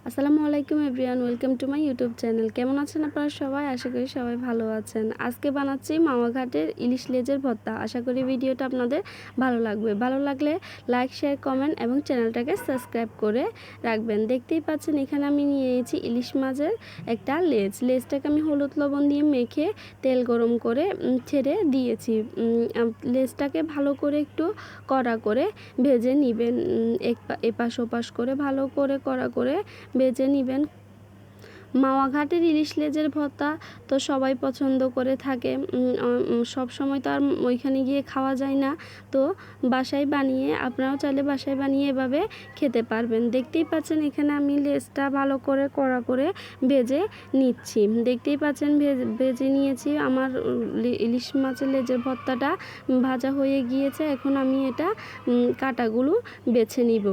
আসসালামু আলাইকুম everyone, welcome to my YouTube channel. কেমন আছেন আপনারা সবাই? আশা করি সবাই ভালো আছেন। আজকে বানাচ্ছি মাওয়া ঘাটের ইলিশ লেজের ভর্তা। আশা করি ভিডিওটা আপনাদের ভালো লাগবে। ভালো লাগলে লাইক, শেয়ার, কমেন্ট এবং চ্যানেলটাকে সাবস্ক্রাইব করে রাখবেন। দেখতেই পাচ্ছেন এখানে আমি নিয়ে নিয়েছি ইলিশ মাছের একটা লেজটাকে আমি হলুদ লবণ দিয়ে মেখে তেল গরম করে ছেড়ে দিয়েছি। লেজটাকে ভালো করে একটু কড়া করে ভেজে নেবেন। এপাশ ওপাশ করে ভালো করে কড়া করে বেজে নেবেন। মাওয়া ঘাটের ইলিশ লেজের ভর্তা তো সবাই পছন্দ করে থাকে। সব সময় তো আর ওইখানে গিয়ে খাওয়া যায় না, তো বাসায় বানিয়ে আপনারাও চাইলে বাসায় বানিয়ে এভাবে খেতে পারবেন। দেখতেই পাচ্ছেন এখানে আমি লেজটা ভালো করে কড়া করে ভেজে নিচ্ছি। দেখতেই পাচ্ছেন ভেজে নিয়েছি। আমার ইলিশ মাছের লেজের ভর্তাটা ভাজা হয়ে গিয়েছে। এখন আমি এটা কাটাগুলো বেছে নিব।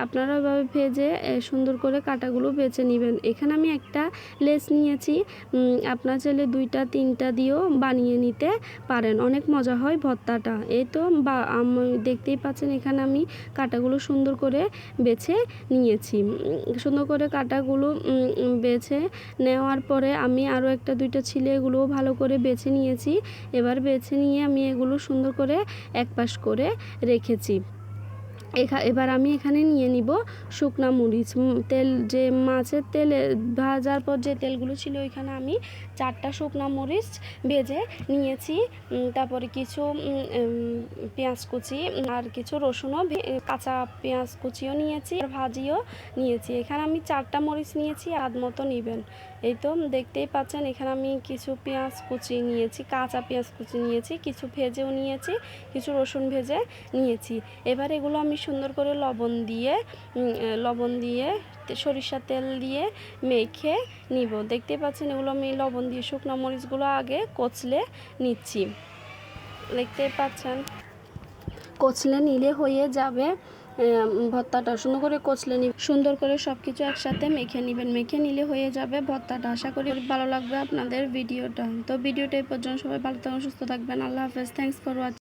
আপনারা এভাবে ভেজে সুন্দর করে কাটাগুলো বেছে নেবেন। এখানে আমি একটা লেস নিয়েছি, আপনার চাইলে 2টা 3টা দিয়েও বানিয়ে নিতে পারেন। অনেক মজা হয় ভর্তাটা। এই তো দেখতেই পাচ্ছেন এখানে আমি কাটাগুলো সুন্দর করে বেছে নিয়েছি। সুন্দর করে কাটাগুলো বেছে নেওয়ার পরে আমি আরও 1টা 2টা ছিলে এগুলোও ভালো করে বেছে নিয়েছি। এবার বেছে নিয়ে আমি এগুলো সুন্দর করে একপাশ করে রেখেছি। এবার আমি এখানে নিয়ে নিব শুকনা মরিচ। তেল যে মাছের তেলে ভাজার পর যে তেলগুলো ছিল ওইখানে আমি 4টা শুকনা মরিচ ভেজে নিয়েছি। তারপরে কিছু পেঁয়াজ কুচি আর কিছু রসুনও কাঁচা পেঁয়াজ কুচিও নিয়েছি আর ভাজিও নিয়েছি। এখানে আমি 4টা মরিচ নিয়েছি, আধ মতো নেবেন। এই তো দেখতেই পাচ্ছেন এখানে আমি কিছু পেঁয়াজ কুচি নিয়েছি, কাঁচা পেঁয়াজ কুচি নিয়েছি, কিছু ভেজেও নিয়েছি, কিছু রসুন ভেজে নিয়েছি। এবার এগুলো আমি সুন্দর করে লবণ দিয়ে সরিষার তেল দিয়ে মেখে নিব। দেখতে পাচ্ছেন এগুলো আমি লবণ দিয়ে শুকনো মরিচগুলো আগে কচলে নিচ্ছি। দেখতে পাচ্ছেন কচলে নিলে হয়ে যাবে ভর্তাটা। সুন্দর করে কচলে সুন্দর করে সব কিছু একসাথে মেখে নেবেন। মেখে নিলে হয়ে যাবে ভর্তাটা। আশা করি ভালো লাগবে আপনাদের ভিডিওটা। তো ভিডিওটা এই পর্যন্ত। সবাই ভালো থাকবেন, সুস্থ থাকবেন। আল্লাহ হাফেজ। Thanks for watching.